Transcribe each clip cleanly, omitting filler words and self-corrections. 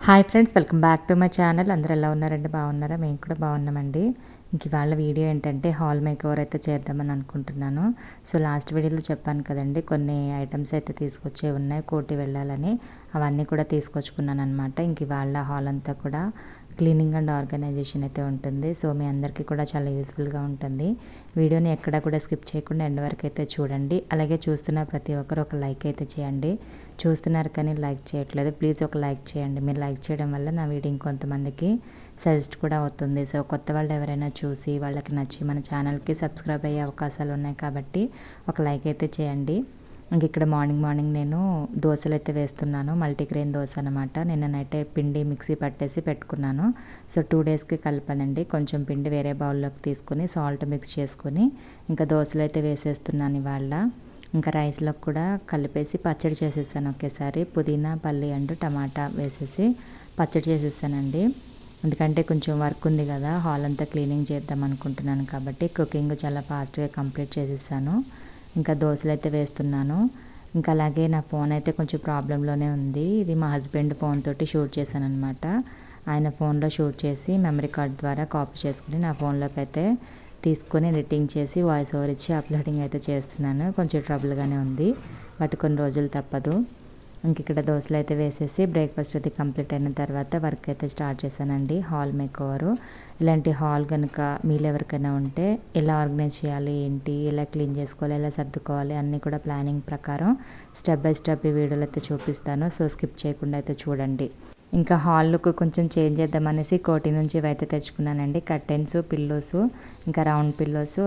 Hi friends, welcome back to my channel. అందరూ ఎలా ఉన్నారండి? బాగున్నారా? మేము కూడా బాగున్నామండి. ఇంక ఇవాళ వీడియో ఏంటంటే హాల్ మేకోవర్ అయితే చేద్దామని అనుకుంటున్నాను. సో లాస్ట్ వీడియోలో చెప్పాను కదండి, కొన్ని ఐటమ్స్ అయితే తీసుకొచ్చే ఉన్నాయి కోటి వెళ్ళాలని. అవన్నీ కూడా తీసుకొచ్చుకున్నాను అనమాట. ఇంక ఇవాళ హాల్ అంతా కూడా క్లీనింగ్ అండ్ ఆర్గనైజేషన్ అయితే ఉంటుంది. సో మీ అందరికీ కూడా చాలా యూస్ఫుల్గా ఉంటుంది. వీడియోని ఎక్కడా కూడా స్కిప్ చేయకుండా ఎండ్ వరకు అయితే చూడండి. అలాగే చూస్తున్న ప్రతి ఒక్కరు ఒక లైక్ అయితే చేయండి. చూస్తున్నారు కానీ లైక్ చేయట్లేదు, ప్లీజ్ ఒక లైక్ చేయండి. మీరు లైక్ చేయడం వల్ల నా వీడియో ఇంకొంతమందికి సజెస్ట్ కూడా అవుతుంది. సో కొత్త వాళ్ళు ఎవరైనా చూసి వాళ్ళకి నచ్చి మన ఛానల్కి సబ్స్క్రైబ్ అయ్యే అవకాశాలు ఉన్నాయి కాబట్టి ఒక లైక్ అయితే చేయండి. ఇంక ఇక్కడ మార్నింగ్ నేను దోశలు అయితే వేస్తున్నాను. మల్టీగ్రెయిన్ దోశ అనమాట. నిన్న నైటే పిండి మిక్సీ పట్టేసి పెట్టుకున్నాను. సో 2 డేస్కి కలిపానండి. కొంచెం పిండి వేరే బౌల్లోకి తీసుకుని సాల్ట్ మిక్స్ చేసుకుని ఇంకా దోశలు అయితే వేసేస్తున్నాను ఇవాళ. ఇంకా రైస్లోకి కూడా కలిపేసి పచ్చడి చేసేసాను ఒకేసారి. పుదీనా, పల్లి అండ్ టమాటా వేసేసి పచ్చడి చేసేసానండి. ఎందుకంటే కొంచెం వర్క్ ఉంది కదా, హాల్ అంతా క్లీనింగ్ చేద్దాం అనుకుంటున్నాను కాబట్టి కుకింగ్ చాలా ఫాస్ట్గా కంప్లీట్ చేసేసాను. ఇంకా దోశలు అయితే వేస్తున్నాను. ఇంకా అలాగే నా ఫోన్ అయితే కొంచెం ప్రాబ్లంలోనే ఉంది. ఇది మా హస్బెండ్ ఫోన్ తోటి షూట్ చేశాను అనమాట. ఆయన ఫోన్లో షూట్ చేసి మెమరీ కార్డ్ ద్వారా కాపీ చేసుకుని నా ఫోన్లోకి అయితే తీసుకొని ఎడిటింగ్ చేసి వాయిస్ ఓవర్ ఇచ్చి అప్లోడింగ్ అయితే చేస్తున్నాను. కొంచెం ట్రబుల్గానే ఉంది, బట్ కొన్ని రోజులు తప్పదు. ఇంక ఇక్కడ దోశలు అయితే వేసేసి బ్రేక్ఫాస్ట్ అది కంప్లీట్ అయిన తర్వాత వర్క్ అయితే స్టార్ట్ చేశానండి. హాల్ మేకోవరు. ఇలాంటి హాల్ కనుక మీలో ఎవరికైనా ఉంటే ఎలా ఆర్గనైజ్ చేయాలి, ఏంటి, ఎలా క్లీన్ చేసుకోవాలి, ఎలా సర్దుకోవాలి అన్నీ కూడా ప్లానింగ్ ప్రకారం స్టెప్ బై స్టెప్ ఈ వీడియోలో అయితే చూపిస్తాను. సో స్కిప్ చేయకుండా అయితే చూడండి. ఇంకా హాల్ లుక్ కొంచెం చేంజ్ చేద్దామనేసి కోటి నుంచి ఇవైతే తెచ్చుకున్నానండి. కర్టెన్స్, పిల్లోస్, ఇంకా రౌండ్ పిల్లోస్,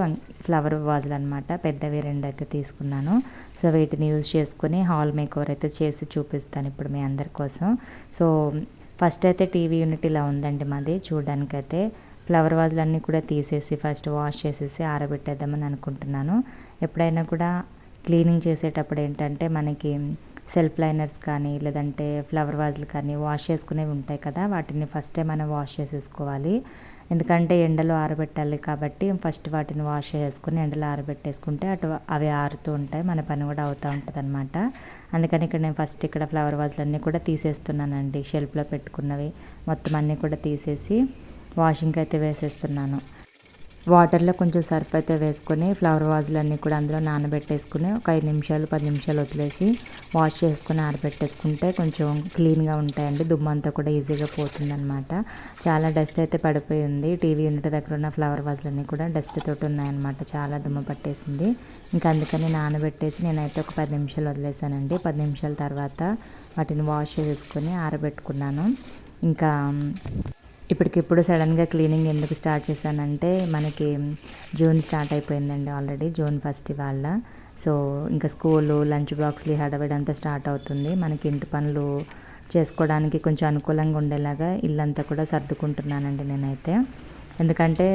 ఫ్లవర్ వాజులు అనమాట. పెద్దవి 2 అయితే తీసుకున్నాను. సో వీటిని యూజ్ చేసుకుని హాల్ మేకోవర్ అయితే చేసి చూపిస్తాను ఇప్పుడు మీ అందరి కోసం. సో ఫస్ట్ అయితే టీవీ యూనిట్ ఇలా ఉందండి మాది. చూడడానికైతే ఫ్లవర్ వాజులు అన్నీ కూడా తీసేసి ఫస్ట్ వాష్ చేసేసి ఆరబెట్టేద్దామని అనుకుంటున్నాను. ఎప్పుడైనా కూడా క్లీనింగ్ చేసేటప్పుడు ఏంటంటే మనకి సెల్ఫ్ లైనర్స్ కానీ లేదంటే ఫ్లవర్ వాజులు కానీ వాష్ చేసుకునేవి ఉంటాయి కదా, వాటిని ఫస్టే మనం వాష్ చేసేసుకోవాలి. ఎందుకంటే ఎండలో ఆరబెట్టాలి కాబట్టి ఫస్ట్ వాటిని వాష్ చేసుకుని ఎండలో ఆరబెట్టేసుకుంటే అవి ఆరుతూ ఉంటాయి, మన పని కూడా అవుతూ ఉంటుంది అనమాట. అందుకని ఇక్కడ నేను ఫస్ట్ ఇక్కడ ఫ్లవర్ వాజులు అన్నీ కూడా తీసేస్తున్నానండి. షెల్ఫ్లో పెట్టుకున్నవి మొత్తం అన్నీ కూడా తీసేసి వాషింగ్కి అయితే వేసేస్తున్నాను. వాటర్లో కొంచెం సర్ఫ్ అయితే వేసుకొని ఫ్లవర్ వాజులన్నీ కూడా అందులో నానబెట్టేసుకుని ఒక 5 నిమిషాలు 10 నిమిషాలు వదిలేసి వాష్ చేసుకుని ఆరబెట్టేసుకుంటే కొంచెం క్లీన్గా ఉంటాయండి. దుమ్మంతా కూడా ఈజీగా పోతుందన్నమాట. చాలా డస్ట్ అయితే పడిపోయి ఉంది. టీవీ యూనిట్ దగ్గర ఉన్న ఫ్లవర్ వాజులన్నీ కూడా డస్ట్ తోటి ఉన్నాయన్నమాట. చాలా దుమ్మ పట్టేసింది. ఇంకా అందుకని నానబెట్టేసి నేనైతే ఒక 10 నిమిషాలు వదిలేసానండి. 10 నిమిషాల తర్వాత వాటిని వాష్ చేసుకొని ఆరబెట్టుకున్నాను. ఇంకా ఇప్పటికిప్పుడు సడన్గా క్లీనింగ్ ఎందుకు స్టార్ట్ చేశానంటే మనకి జూన్ స్టార్ట్ అయిపోయిందండి ఆల్రెడీ. జూన్ 1 ఇవాళ. సో ఇంకా స్కూలు, లంచ్ బాక్స్లు, హడావిడి అంతా స్టార్ట్ అవుతుంది. మనకి ఇంటి పనులు చేసుకోవడానికి కొంచెం అనుకూలంగా ఉండేలాగా ఇల్లంతా కూడా సర్దుకుంటున్నానండి నేనైతే. ఎందుకంటే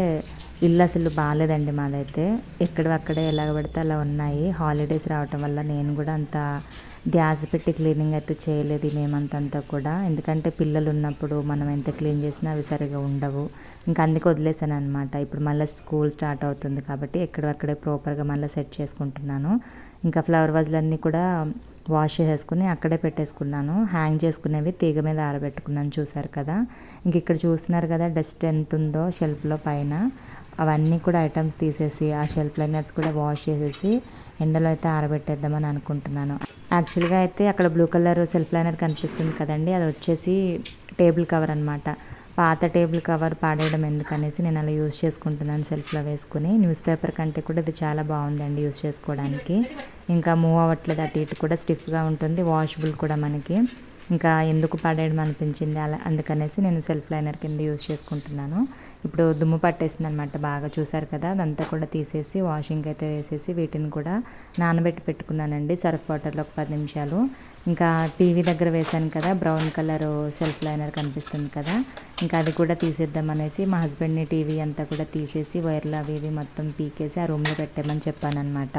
ఇల్లు అసలు బాగాలేదండి మాదైతే. ఎక్కడవక్కడే ఎలాగ పడితే అలా ఉన్నాయి. హాలిడేస్ రావటం వల్ల నేను కూడా అంత ధ్యాస పెట్టి క్లీనింగ్ అయితే చేయలేదు ఈ మేమంతా కూడా. ఎందుకంటే పిల్లలు ఉన్నప్పుడు మనం ఎంత క్లీన్ చేసినా అవి సరిగా ఉండవు. ఇంకా అందుకే వదిలేసాను అనమాట. ఇప్పుడు మళ్ళీ స్కూల్ స్టార్ట్ అవుతుంది కాబట్టి ఎక్కడక్కడే ప్రాపర్గా మళ్ళీ సెట్ చేసుకుంటున్నాను. ఇంకా ఫ్లవర్ వాజులన్నీ కూడా వాష్ చేసుకుని అక్కడే పెట్టేసుకున్నాను. హ్యాంగ్ చేసుకునేవి తీగ మీద ఆరబెట్టుకున్నాను, చూసారు కదా. ఇంక ఇక్కడ చూస్తున్నారు కదా డస్ట్ ఎంత ఉందో షెల్ఫ్లో పైన. అవన్నీ కూడా ఐటమ్స్ తీసేసి ఆ షెల్ఫ్ లైనర్స్ కూడా వాష్ చేసేసి ఎండలో అయితే ఆరబెట్టేద్దామని అనుకుంటున్నాను. యాక్చువల్గా అయితే అక్కడ బ్లూ కలర్ సెల్ఫ్ లైనర్ కనిపిస్తుంది కదండి, అది వచ్చేసి టేబుల్ కవర్ అనమాట. పాత టేబుల్ కవర్ పాడేయడం ఎందుకనేసి నేను అలా యూజ్ చేసుకుంటున్నాను సెల్ఫ్లో వేసుకుని. న్యూస్ పేపర్ కంటే కూడా ఇది చాలా బాగుందండి యూజ్ చేసుకోవడానికి. ఇంకా మూవ్ అవ్వట్లేదు, అటు ఇటు కూడా స్టిఫ్గా ఉంటుంది, వాషబుల్ కూడా మనకి. ఇంకా ఎందుకు పడేయడం అనిపించింది అలా, అందుకనేసి నేను సెల్ఫ్ లైనర్ కింద యూజ్ చేసుకుంటున్నాను. ఇప్పుడు దుమ్ము పట్టేసింది అనమాట బాగా, చూసారు కదా. అదంతా కూడా తీసేసి వాషింగ్ అయితే వేసేసి వీటిని కూడా నానబెట్టి పెట్టుకున్నానండి సర్ఫ్ వాటర్లో ఒక 10 నిమిషాలు. ఇంకా టీవీ దగ్గర వేసాను కదా బ్రౌన్ కలర్ సెల్ఫ్ లైనర్ కనిపిస్తుంది కదా, ఇంకా అది కూడా తీసేద్దాం అనేసి మా హస్బెండ్ని టీవీ అంతా కూడా తీసేసి వైర్లు అవి ఇవి మొత్తం పీకేసి ఆ రూమ్లో పెట్టామని చెప్పాను అనమాట.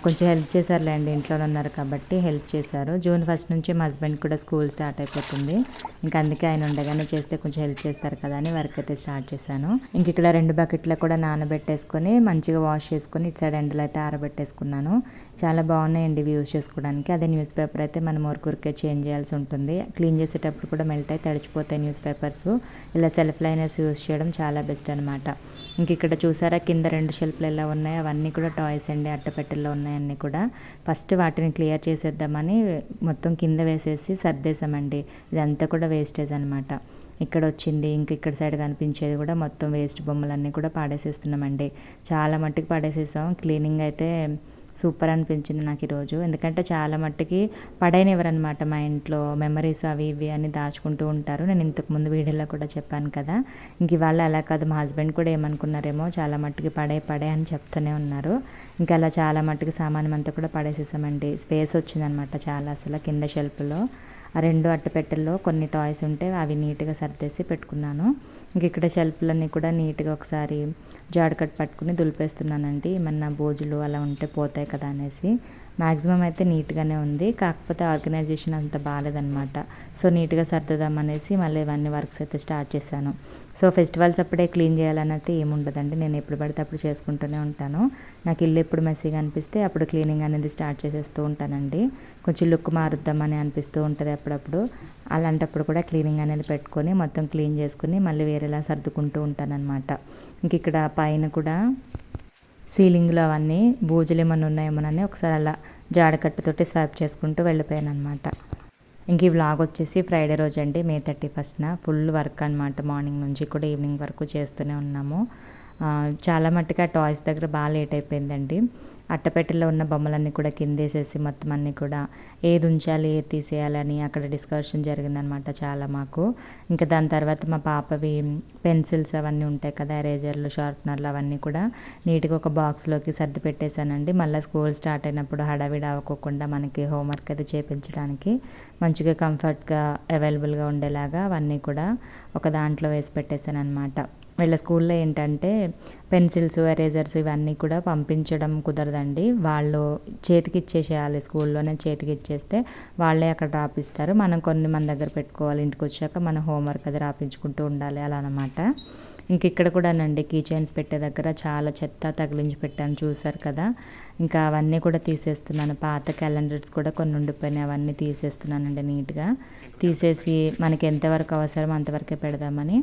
కొంచెం హెల్ప్ చేశారులేండి, ఇంట్లోనే ఉన్నారు కాబట్టి హెల్ప్ చేశారు. జూన్ 1 నుంచి మా హస్బెండ్ కూడా స్కూల్ స్టార్ట్ అయిపోతుంది. ఇంకా అందుకే ఆయన ఉండగానే చేస్తే కొంచెం హెల్ప్ చేస్తారు కదా అని వర్క్ అయితే స్టార్ట్ చేశాను. ఇంక ఇక్కడ 2 బకెట్లు కూడా నానబెట్టేసుకొని మంచిగా వాష్ చేసుకొని ఇటు సైడ్ ఎండలో అయితే ఆరబెట్టేసుకున్నాను. చాలా బాగున్నాయండి ఇవి యూజ్ చేసుకోవడానికి. అదే న్యూస్ పేపర్ అయితే మనం ఊరికే చేంజ్ చేయాల్సి ఉంటుంది. క్లీన్ చేసేటప్పుడు కూడా మెల్ట్ అయితే తడిచిపోతాయి న్యూస్ పేపర్స్. ఇలా సెల్ఫ్ లైనర్స్ యూజ్ చేయడం చాలా బెస్ట్ అనమాట. ఇంక ఇక్కడ చూసారా కింద 2 షెల్ఫ్లు ఎలా ఉన్నాయి, అవన్నీ కూడా టాయ్స్ అండి, అట్టపెట్టెల్లో ఉన్నాయన్నీ కూడా. ఫస్ట్ వాటిని క్లియర్ చేసేద్దామని మొత్తం కింద వేసేసి సర్దేశామండి. ఇదంతా కూడా వేస్టేజ్ అనమాట. ఇక్కడ వచ్చింది ఇంక ఇక్కడ సైడ్ కనిపించేది కూడా మొత్తం వేస్ట్ బొమ్మలన్నీ కూడా పాడేసేస్తున్నామండి. చాలా మట్టుకు పాడేసేసాం. క్లీనింగ్ అయితే సూపర్ అనిపించింది నాకు ఈరోజు. ఎందుకంటే చాలా మట్టుకి పడేయనివ్వరనమాట మా ఇంట్లో. మెమరీస్ అవి ఇవి అని దాచుకుంటూ ఉంటారు. నేను ఇంతకుముందు వీడియోలో కూడా చెప్పాను కదా. ఇంక ఇవాళ అలా కాదు, మా హస్బెండ్ కూడా ఏమనుకున్నారేమో చాలా మట్టుకి పడే అని చెప్తూనే ఉన్నారు. ఇంకా అలా చాలా మట్టుకు సామానం అంతా కూడా పడేసేసామండి. స్పేస్ వచ్చిందనమాట చాలా అసలు కింద షెల్ఫ్లో. ఆ 2 అట్టపెట్టెల్లో కొన్ని టాయ్స్ ఉంటే అవి నీట్గా సర్దేసి పెట్టుకున్నాను. ఇంక ఇక్కడ షెల్ఫ్లన్నీ కూడా నీట్గా ఒకసారి జాడకట్ పట్టుకుని దులిపేస్తున్నానండి. ఏమన్నా బోజులు అలా ఉంటే పోతాయి కదా అనేసి. మ్యాక్సిమం అయితే నీట్గానే ఉంది, కాకపోతే ఆర్గనైజేషన్ అంత బాగాలేదనమాట. సో నీట్గా సర్దుదామనేసి మళ్ళీ ఇవన్నీ వర్క్స్ అయితే స్టార్ట్ చేశాను. సో ఫెస్టివల్స్ అప్పుడే క్లీన్ చేయాలని అయితే ఏముండదండి, నేను ఎప్పుడు పడితే అప్పుడు చేసుకుంటూనే ఉంటాను. నాకు ఇల్లు ఎప్పుడు మెస్సీగా అనిపిస్తే అప్పుడు క్లీనింగ్ అనేది స్టార్ట్ చేసేస్తూ ఉంటానండి. కొంచెం లుక్ మారుద్దామని అనిపిస్తూ ఉంటుంది అప్పుడప్పుడు. అలాంటప్పుడు కూడా క్లీనింగ్ అనేది పెట్టుకొని మొత్తం క్లీన్ చేసుకుని మళ్ళీ వేరేలా సర్దుకుంటూ ఉంటానన్నమాట. ఇంక ఇక్కడ పైన కూడా సీలింగ్లో అవన్నీ బూజులు ఏమన్నా ఉన్నాయేమోనని ఒకసారి అలా జాడకట్టుతోటి స్వాప్ చేసుకుంటూ వెళ్ళిపోయాను అనమాట. ఇంక ఈ వ్లాగ్ వచ్చేసి ఫ్రైడే రోజు అండి, మే 31న. ఫుల్ వర్క్ అనమాట, మార్నింగ్ నుంచి కూడా ఈవినింగ్ వరకు చేస్తూనే ఉన్నాము. చాలా మట్టుగా టాయ్స్ దగ్గర బాగా లేట్ అయిపోయిందండి. అట్టపెట్టెలో ఉన్న బొమ్మలన్నీ కూడా కిందేసేసి మొత్తం అన్నీ కూడా ఏది ఉంచాలి ఏది తీసేయాలని అక్కడ డిస్కషన్ జరిగిందనమాట చాలా మాకు. ఇంకా దాని తర్వాత మా పాపవి పెన్సిల్స్ అవన్నీ ఉంటాయి కదా, ఎరేజర్లు, షార్ప్నర్లు అవన్నీ కూడా నీట్గా ఒక బాక్స్లోకి సర్ది పెట్టేశానండి. మళ్ళీ స్కూల్ స్టార్ట్ అయినప్పుడు హడావిడి అవ్వకుండా మనకి హోంవర్క్ అది చేయించడానికి మంచిగా కంఫర్ట్గా అవైలబుల్గా ఉండేలాగా అవన్నీ కూడా ఒక దాంట్లో వేసి పెట్టేశాను అనమాట. వీళ్ళ స్కూల్లో ఏంటంటే పెన్సిల్స్, ఎరేజర్స్ ఇవన్నీ కూడా పంపించడం కుదరదండి. వాళ్ళు చేతికి ఇచ్చేసేయాలి, స్కూల్లోనే చేతికి ఇచ్చేస్తే వాళ్ళే అక్కడ రాపిస్తారు. మనం కొన్ని మన దగ్గర పెట్టుకోవాలి, ఇంటికి వచ్చాక మన హోంవర్క్ అది రాపించుకుంటూ ఉండాలి అలా అనమాట. ఇంక ఇక్కడ కూడానండి కీ చైన్స్ పెట్టే దగ్గర చాలా చెత్త తగిలించి పెట్టాను, చూసారు కదా. ఇంకా అవన్నీ కూడా తీసేస్తున్నాను. పాత క్యాలెండర్స్ కూడా కొన్ని ఉండిపోయినాయి, అవన్నీ తీసేస్తున్నానండి. నీట్గా తీసేసి మనకి ఎంతవరకు అవసరం అంతవరకే పెడదామని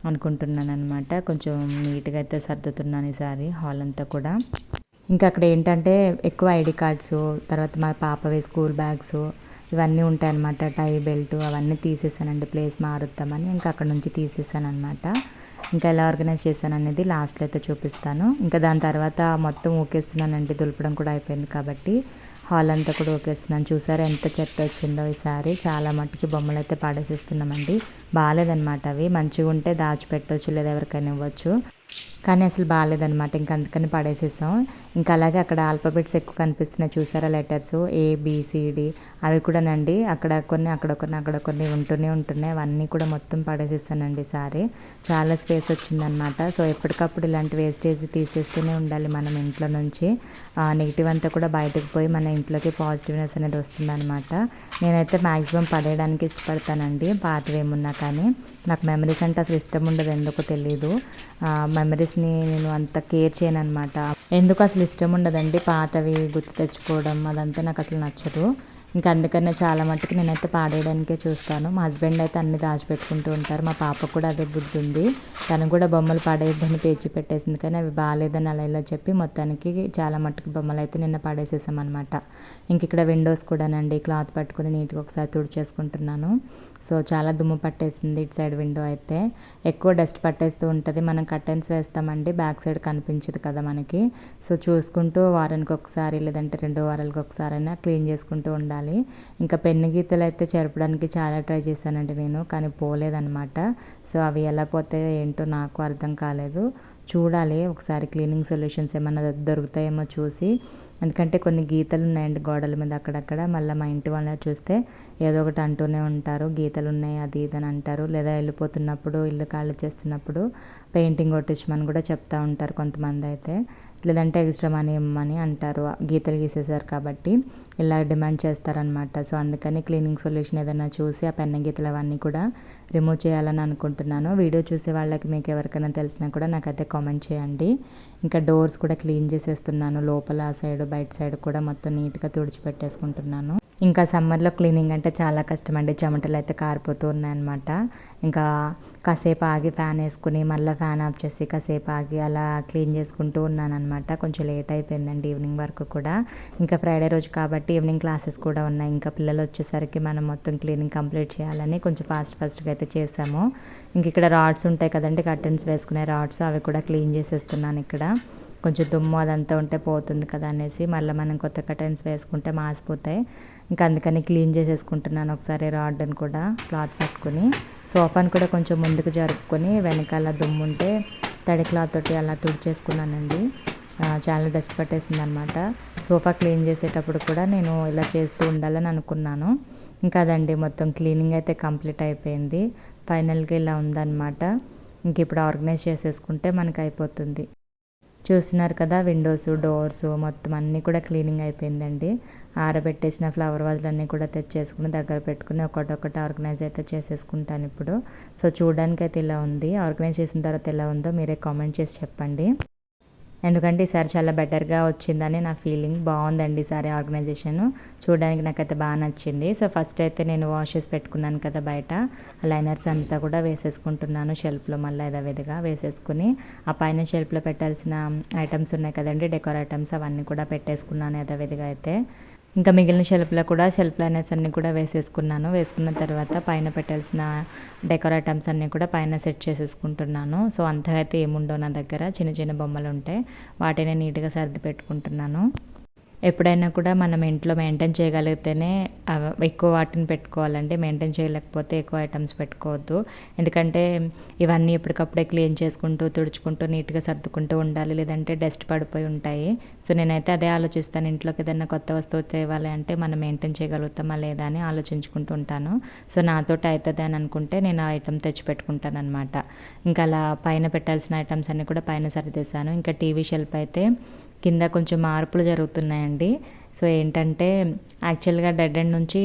అనుకుంటున్నాను అనమాట. కొంచెం నీట్గా అయితే సర్దుతున్నాను ఈసారి హాల్ అంతా కూడా. ఇంకా అక్కడ ఏంటంటే ఎక్కువ ఐడి కార్డ్స్, తర్వాత మా పాపవి స్కూల్ బ్యాగ్స్ ఇవన్నీ ఉంటాయి అనమాట. టై, బెల్ట్ అవన్నీ తీసేసానండి ప్లేస్ మారుద్దామని. ఇంకా అక్కడ నుంచి తీసేసాను అనమాట. ఇంకా ఎలా ఆర్గనైజ్ చేశాను అనేది లాస్ట్లో అయితే చూపిస్తాను. ఇంకా దాని తర్వాత మొత్తం ఊకేస్తున్నానండి, దులపడం కూడా అయిపోయింది కాబట్టి హాల్ అంతా కూడా ఊకేస్తున్నాను. చూసారా ఎంత చెత్త వచ్చిందో ఈసారి. చాలా మట్టుకి బొమ్మలు అయితే పాడేసేస్తున్నామండి. బాగాలేదనమాట అవి. మంచిగా ఉంటే దాచిపెట్టవచ్చు లేదా ఎవరికైనా ఇవ్వచ్చు, కానీ అసలు బాగాలేదనమాట. ఇంక అందుకని పడేసేసాం. ఇంకా అలాగే అక్కడ ఆల్ఫాబెట్స్ ఎక్కువ కనిపిస్తున్నాయి చూసారా, లెటర్స్ ABCD అవి కూడానండి అక్కడ కొన్ని అక్కడ కొన్ని ఉంటున్నాయి. అవన్నీ కూడా మొత్తం పడేసేసానండి ఈసారి. చాలా స్పేస్ వచ్చిందనమాట. సో ఎప్పటికప్పుడు ఇలాంటి వేస్టేజ్ తీసేస్తూనే ఉండాలి మనం ఇంట్లో నుంచి. నెగిటివ్ అంతా కూడా బయటకు పోయి మన ఇంట్లోకి పాజిటివ్నెస్ అనేది వస్తుందన్నమాట. నేనైతే మ్యాక్సిమం పడేయడానికి ఇష్టపడతానండి పాతవి ఏమున్నా కానీ. నాకు మెమరీస్ అంటే అసలు ఇష్టం ఉండదు, ఎందుకో తెలీదు. మెమరీస్ని నేను అంత కేర్ చేయను అనమాట. ఎందుకు అసలు ఇష్టం ఉండదండి పాతవి గుర్తు తెచ్చుకోవడం, అదంతా నాకు అసలు నచ్చదు. ఇంకా అందుకనే చాలా మట్టుకు నేనైతే పాడేయడానికే చూస్తాను. మా హస్బెండ్ అయితే అన్ని దాచిపెట్టుకుంటూ ఉంటారు. మా పాప కూడా అదే బుద్ధి ఉంది. తను కూడా బొమ్మలు పాడేద్దని పేర్చి పెట్టేసింది, కానీ అవి బాగాలేదని అలా ఇలా చెప్పి మొత్తానికి చాలా మట్టుకు బొమ్మలు అయితే నిన్న పాడేసేసామన్నమాట. ఇంక ఇక్కడ విండోస్ కూడానండి క్లాత్ పట్టుకుని నీట్గా ఒకసారి తుడిచేసుకుంటున్నాను. సో చాలా దుమ్ము పట్టేసింది ఇటు సైడ్ విండో అయితే. ఎక్కువ డస్ట్ పట్టేస్తూ ఉంటుంది. మనం కర్టెన్స్ వేస్తామండి, బ్యాక్ సైడ్ కనిపించదు కదా మనకి. సో చూసుకుంటూ వారానికి ఒకసారి లేదంటే 2 వారాలకు ఒకసారి అయినా క్లీన్ చేసుకుంటూ ఉండాలి. ఇంకా పెన్ను గీతలు అయితే చెరపడానికి చాలా ట్రై చేశానండి నేను, కానీ పోలేదన్నమాట. సో అవి ఎలా పోతాయో ఏంటో నాకు అర్థం కాలేదు. చూడాలి ఒకసారి క్లీనింగ్ సొల్యూషన్స్ ఏమన్నా దొరుకుతాయేమో చూసి. ఎందుకంటే కొన్ని గీతలు ఉన్నాయండి గోడల మీద అక్కడక్కడ. మళ్ళీ మా ఇంటి వాళ్ళ చూస్తే ఏదో ఒకటి అంటూనే ఉంటారు, గీతలు ఉన్నాయి అది ఇది అని అంటారు. లేదా వెళ్ళిపోతున్నప్పుడు ఇల్లు ఖాళీ చేస్తున్నప్పుడు పెయింటింగ్ కొట్టించమని కూడా చెప్తూ ఉంటారు కొంతమంది అయితే. లేదంటే ఎక్స్ట్రా మనీ ఇమ్మని అంటారు, గీతలు గీసేసారు కాబట్టి ఇలా డిమాండ్ చేస్తారనమాట. సో అందుకని క్లీనింగ్ సొల్యూషన్ ఏదైనా చూసి ఆ పెన్న గీతలు అవన్నీ కూడా రిమూవ్ చేయాలని అనుకుంటున్నాను. వీడియో చూసే వాళ్ళకి మీకు ఎవరికైనా తెలిసినా కూడా నాకైతే కామెంట్ చేయండి. ఇంకా డోర్స్ కూడా క్లీన్ చేసేస్తున్నాను, లోపల సైడ్ బయట సైడ్ కూడా మొత్తం నీట్గా తుడిచిపెట్టేసుకుంటున్నాను. ఇంకా సమ్మర్లో క్లీనింగ్ అంటే చాలా కష్టం అండి, చెమటలు అయితే కారిపోతూ ఉన్నాయన్నమాట. ఇంకా కాసేపు ఆగి ఫ్యాన్ వేసుకుని మళ్ళీ ఫ్యాన్ ఆఫ్ చేసి కాసేపు ఆగి అలా క్లీన్ చేసుకుంటూ ఉన్నానమాట. కొంచెం లేట్ అయిపోయిందండి ఈవినింగ్ వరకు కూడా. ఇంకా ఫ్రైడే రోజు కాబట్టి ఈవినింగ్ క్లాసెస్ కూడా ఉన్నాయి. ఇంకా పిల్లలు వచ్చేసరికి మనం మొత్తం క్లీనింగ్ కంప్లీట్ చేయాలని కొంచెం ఫాస్ట్గా అయితే చేసాము. ఇంక ఇక్కడ రాడ్స్ ఉంటాయి కదండి, కర్టన్స్ వేసుకునే రాడ్స్, అవి కూడా క్లీన్ చేసేస్తున్నాను. ఇక్కడ కొంచెం దుమ్ము అదంతా ఉంటే పోతుంది కదా అనేసి మళ్ళీ మనం కొత్త కర్టన్స్ వేసుకుంటే మాసిపోతాయి. ఇంకా అందుకని క్లీన్ చేసేసుకుంటున్నాను ఒకసారి రాడ్ని కూడా క్లాత్ పట్టుకుని. సోఫాను కూడా కొంచెం ముందుకు జరుపుకొని వెనకాల దుమ్ము ఉంటే తడి క్లాత్ తోటి అలా తుడిచేసుకున్నానండి. చాలా డస్ట్ పట్టేసింది అనమాట. సోఫా క్లీన్ చేసేటప్పుడు కూడా నేను ఇలా చేస్తూ ఉండాలని అనుకున్నాను. ఇంకా అదండి, మొత్తం క్లీనింగ్ అయితే కంప్లీట్ అయిపోయింది. ఫైనల్గా ఇలా ఉందన్నమాట. ఇంక ఇప్పుడు ఆర్గనైజ్ చేసేసుకుంటే మనకు అయిపోతుంది. చూస్తున్నారు కదా, విండోస్, డోర్స్ మొత్తం అన్నీ కూడా క్లీనింగ్ అయిపోయిందండి. ఆరబెట్టేసిన ఫ్లవర్ వాజులన్నీ కూడా తెచ్చేసుకుని దగ్గర పెట్టుకుని ఒకటొకటి ఆర్గనైజ్ అయితే చేసేసుకుంటాను ఇప్పుడు. సో చూడడానికి అయితే ఇలా ఉంది. ఆర్గనైజ్ చేసిన తర్వాత ఎలా ఉందో మీరే కామెంట్ చేసి చెప్పండి. ఎందుకంటే ఈసారి చాలా బెటర్గా వచ్చిందని నా ఫీలింగ్. బాగుందండి ఈసారి ఆర్గనైజేషన్, చూడడానికి నాకైతే బాగా నచ్చింది. సో ఫస్ట్ అయితే నేను వాష్ చేసి పెట్టుకున్నాను కదా బయట, లైనర్స్ అంతా కూడా వేసేసుకుంటున్నాను షెల్ఫ్లో. మళ్ళీ యథావిధిగా వేసేసుకుని ఆ పైన షెల్ఫ్లో పెట్టాల్సిన ఐటమ్స్ ఉన్నాయి కదండి, డెకోర్ ఐటమ్స్, అవన్నీ కూడా పెట్టేసుకున్నాను యథావిధిగా అయితే. ఇంకా మిగిలిన షెల్ఫ్లో కూడా షెల్ఫ్ లైనర్స్ అన్నీ కూడా వేసేసుకున్నాను. వేసుకున్న తర్వాత పైన పెట్టాల్సిన డెకోర్ ఐటమ్స్ అన్నీ కూడా పైన సెట్ చేసేసుకుంటున్నాను. సో అంతగా అయితే ఏముండవు నా దగ్గర, చిన్న చిన్న బొమ్మలు ఉంటాయి, వాటిని నీట్గా సర్ది పెట్టుకుంటున్నాను. ఎప్పుడైనా కూడా మనం ఇంట్లో మెయింటైన్ చేయగలిగితేనే ఎక్కువ వాటిని పెట్టుకోవాలండి. మెయింటైన్ చేయలేకపోతే ఎక్కువ ఐటమ్స్ పెట్టుకోవద్దు. ఎందుకంటే ఇవన్నీ ఎప్పటికప్పుడే క్లీన్ చేసుకుంటూ తుడుచుకుంటూ నీట్గా సర్దుకుంటూ ఉండాలి, లేదంటే డస్ట్ పడిపోయి ఉంటాయి. సో నేనైతే అదే ఆలోచిస్తాను, ఇంట్లోకి ఏదైనా కొత్త వస్తువు తేవాలి అంటే మనం మెయింటైన్ చేయగలుగుతామా లేదా అని ఆలోచించుకుంటూ ఉంటాను. సో నాతోటి అవుతుంది అని అనుకుంటే నేను ఆ ఐటమ్ తెచ్చి పెట్టుకుంటాను అనమాట. ఇంకా అలా పైన పెట్టాల్సిన ఐటమ్స్ అన్నీ కూడా పైన సర్దేశాను. ఇంకా టీవీ షెల్ఫ్ అయితే కింద కొంచెం మార్పులు జరుగుతున్నాయండి. సో ఏంటంటే యాక్చువల్గా డెడ్ ఎండ్ నుంచి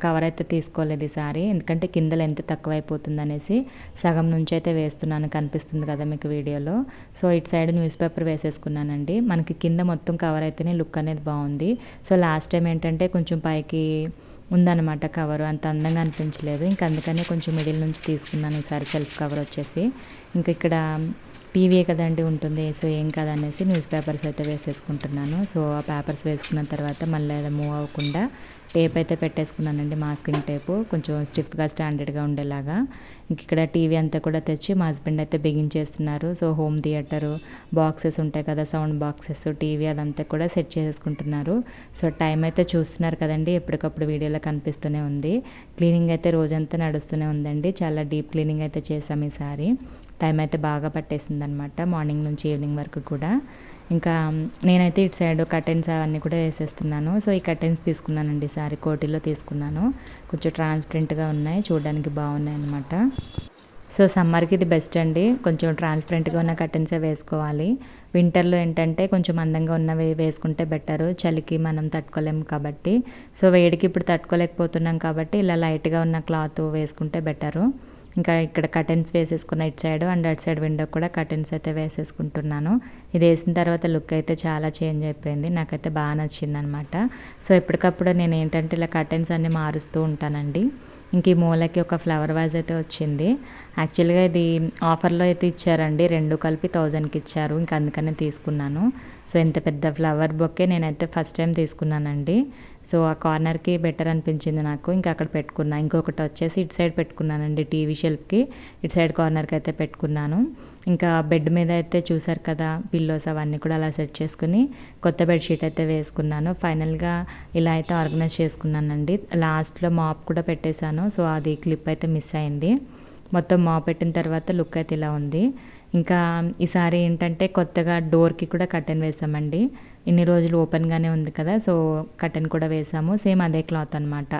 కవర్ అయితే తీసుకోలేదు ఈసారి, ఎందుకంటే కింద లెంత్ తక్కువైపోతుంది అనేసి సగం నుంచి అయితే వేస్తున్నాను, కనిపిస్తుంది కదా మీకు వీడియోలో. సో ఇటు సైడ్ న్యూస్ పేపర్ వేసేసుకున్నానండి. మనకి కింద మొత్తం కవర్ అయితేనే లుక్ అనేది బాగుంది. సో లాస్ట్ టైం ఏంటంటే కొంచెం పైకి ఉందన్నమాట కవరు, అంత అందంగా అనిపించలేదు. ఇంకా అందుకనే కొంచెం మిడిల్ నుంచి తీసుకున్నాను ఈసారి సెల్ఫ్ కవర్ వచ్చేసి. ఇంకా ఇక్కడ టీవీ కదండి ఉంటుంది, సో ఏం కాదనేసి న్యూస్ పేపర్స్ అయితే వేసేసుకుంటున్నాను. సో ఆ పేపర్స్ వేసుకున్న తర్వాత మళ్ళీ అది మూవ్ అవ్వకుండా టేప్ అయితే పెట్టేసుకున్నానండి, మాస్కింగ్ టేపు, కొంచెం స్టిఫ్గా స్టాండర్డ్గా ఉండేలాగా. ఇంక ఇక్కడ టీవీ అంతా కూడా తెచ్చి మా హస్బెండ్ అయితే బిగించేస్తున్నారు. సో హోమ్ థియేటరు బాక్సెస్ ఉంటాయి కదా, సౌండ్ బాక్సెస్, టీవీ అదంతా కూడా సెట్ చేసుకుంటున్నారు. సో టైం అయితే చూస్తున్నారు కదండి, ఎప్పటికప్పుడు వీడియోలో కనిపిస్తూనే ఉంది. క్లీనింగ్ అయితే రోజంతా నడుస్తూనే ఉందండి. చాలా డీప్ క్లీనింగ్ అయితే చేసాం ఈసారి. టైం అయితే బాగా పట్టేసింది అనమాట, మార్నింగ్ నుంచి ఈవినింగ్ వరకు కూడా. ఇంకా నేనైతే ఇటు సైడ్ కర్టెన్స్ అవన్నీ కూడా వేసేస్తున్నాను. సో ఈ కర్టెన్స్ తీసుకున్నానండి ఈసారి, కోటిలో తీసుకున్నాను. కొంచెం ట్రాన్స్పరెంట్గా ఉన్నాయి, చూడడానికి బాగున్నాయి అనమాట. సో సమ్మర్కి ఇది బెస్ట్ అండి, కొంచెం ట్రాన్స్పరెంట్గా ఉన్న కర్టెన్సే వేసుకోవాలి. వింటర్లో ఏంటంటే కొంచెం అందంగా ఉన్నవి వేసుకుంటే బెటరు, చలికి మనం తట్టుకోలేము కాబట్టి. సో వేడికి ఇప్పుడు తట్టుకోలేకపోతున్నాం కాబట్టి ఇలా లైట్గా ఉన్న క్లాత్ వేసుకుంటే బెటరు. ఇంకా ఇక్కడ కర్టెన్స్ వేసేసుకున్న ఇటు సైడ్ అండ్ అటు సైడ్ విండో కూడా కర్టెన్స్ అయితే వేసేసుకుంటున్నాను. ఇది వేసిన తర్వాత లుక్ అయితే చాలా చేంజ్ అయిపోయింది, నాకైతే బాగా నచ్చింది అనమాట. సో ఎప్పటికప్పుడు నేను ఏంటంటే ఇలా కర్టెన్స్ అన్నీ మారుస్తూ ఉంటానండి. ఇంక ఈ మూలకి ఒక ఫ్లవర్ వాజ్ అయితే వచ్చింది. యాక్చువల్గా ఇది ఆఫర్లో అయితే ఇచ్చారండి, రెండు కలిపి 1000కి ఇచ్చారు, ఇంక అందుకనే తీసుకున్నాను. సో ఇంత పెద్ద ఫ్లవర్ బొకే నేనైతే ఫస్ట్ టైం తీసుకున్నానండి. సో ఆ కార్నర్కి బెటర్ అనిపించింది నాకు, ఇంకా అక్కడ పెట్టుకున్నా. ఇంకొకటి వచ్చేసి ఇటు సైడ్ పెట్టుకున్నానండి, టీవీ షెల్ఫ్కి ఇటు సైడ్ కార్నర్కి అయితే పెట్టుకున్నాను. ఇంకా బెడ్ మీద అయితే చూసారు కదా, పిల్లోస్ అవన్నీ కూడా అలా సెట్ చేసుకుని కొత్త బెడ్షీట్ అయితే వేసుకున్నాను. ఫైనల్గా ఇలా అయితే ఆర్గనైజ్ చేసుకున్నానండి. లాస్ట్లో మాప్ కూడా పెట్టేశాను, సో అది క్లిప్ అయితే మిస్ అయింది. మొత్తం మాప్ పెట్టిన తర్వాత లుక్ అయితే ఇలా ఉంది. ఇంకా ఈసారి ఏంటంటే కొత్తగా డోర్కి కూడా కర్టెన్ వేసామండి. ఇన్ని రోజులు ఓపెన్గానే ఉంది కదా, సో కర్టెన్ కూడా వేసాము. సేమ్ అదే క్లాత్ అనమాట.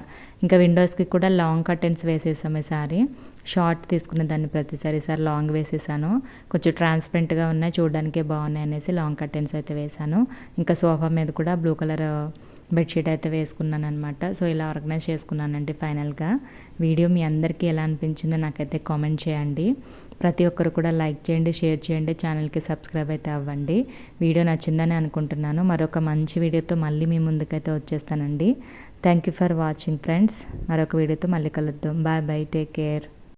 ఇంకా విండోస్కి కూడా లాంగ్ కర్టెన్స్ వేసేసాము ఈసారి. షార్ట్ తీసుకునే దాన్ని ప్రతిసారి ఈసారి లాంగ్ వేసేసాను. కొంచెం ట్రాన్స్పరెంట్గా ఉన్నాయి, చూడడానికే బాగున్నాయి అనేసి లాంగ్ కర్టెన్స్ అయితే వేసాను. ఇంకా సోఫా మీద కూడా బ్లూ కలర్ బెడ్షీట్ అయితే వేసుకున్నాను అనమాట. సో ఇలా ఆర్గనైజ్ చేసుకున్నానండి ఫైనల్గా. వీడియో మీ అందరికీ ఎలా అనిపించిందో నాకైతే కామెంట్ చేయండి. ప్రతి ఒక్కరు కూడా లైక్ చేయండి, షేర్ చేయండి, ఛానల్కి సబ్స్క్రైబ్ అయితే అవ్వండి. వీడియో నచ్చిందని అనుకుంటున్నాను. మరొక మంచి వీడియోతో మళ్ళీ మీ ముందుకైతే వచ్చేస్తానండి. Thank you for watching friends. మరొక వీడియోతో మళ్ళీ కలుద్దాం. Bye bye, take care.